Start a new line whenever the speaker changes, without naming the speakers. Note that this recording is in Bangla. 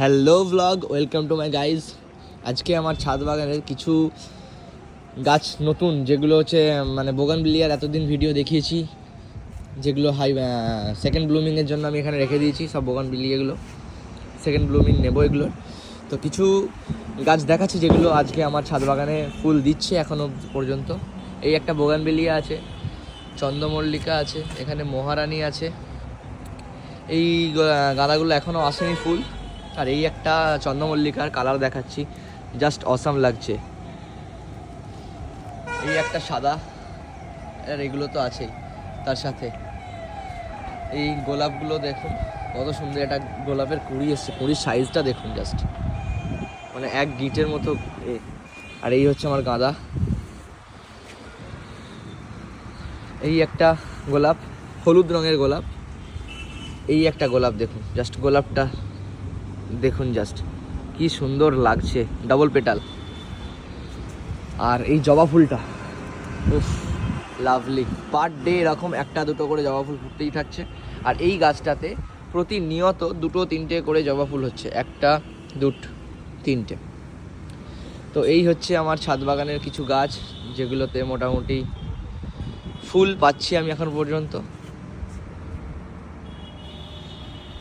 Hello vlog, welcome to my guys. আজকে আমার ছাদ বাগানের কিছু গাছ নতুন, যেগুলো হচ্ছে মানে বোগানভিলিয়ার এতদিন ভিডিও দেখিয়েছি, যেগুলো সেকেন্ড ব্লুমিংয়ের জন্য আমি এখানে রেখে দিয়েছি। সব বোগানভিলিয়াগুলো সেকেন্ড ব্লুমিং নেবো এগুলো। তো কিছু গাছ দেখাচ্ছি যেগুলো আজকে আমার ছাদ বাগানে ফুল দিচ্ছে এখনও পর্যন্ত। এই একটা বোগানভিলিয়া আছে, চন্দ্রমল্লিকা আছে, এখানে মহারানী আছে। এই গাঁদাগুলো এখনও আসেনি ফুল। আর এই একটা চন্দ্রমল্লিকার কালার দেখাচ্ছি, জাস্ট অসাম লাগছে। এই একটা সাদা, আর এগুলো তো আছেই। তার সাথে এই গোলাপগুলো দেখুন কত সুন্দর, একটা গোলাপের কুড়ি এসছে, কুড়ির সাইজটা দেখুন জাস্ট, মানে এক গিটের মতো। আর এই হচ্ছে আমার গাঁদা। এই একটা গোলাপ, হলুদ রঙের গোলাপ। এই একটা গোলাপ দেখুন, জাস্ট গোলাপটা দেখুন, জাস্ট কি সুন্দর লাগছে, ডাবল পেটাল। আর এই জবা ফুলটা, উফ, লাভলি। পার ডে এরকম একটা দুটো করে জবা ফুল ফুটতেই থাকছে। আর এই গাছটাতে প্রতিনিয়ত দুটো তিনটে করে জবা ফুল হচ্ছে, একটা দুটো তিনটে। তো এই হচ্ছে আমার ছাদ বাগানের কিছু গাছ, যেগুলোতে মোটামুটি ফুল পাচ্ছি আমি এখন পর্যন্ত।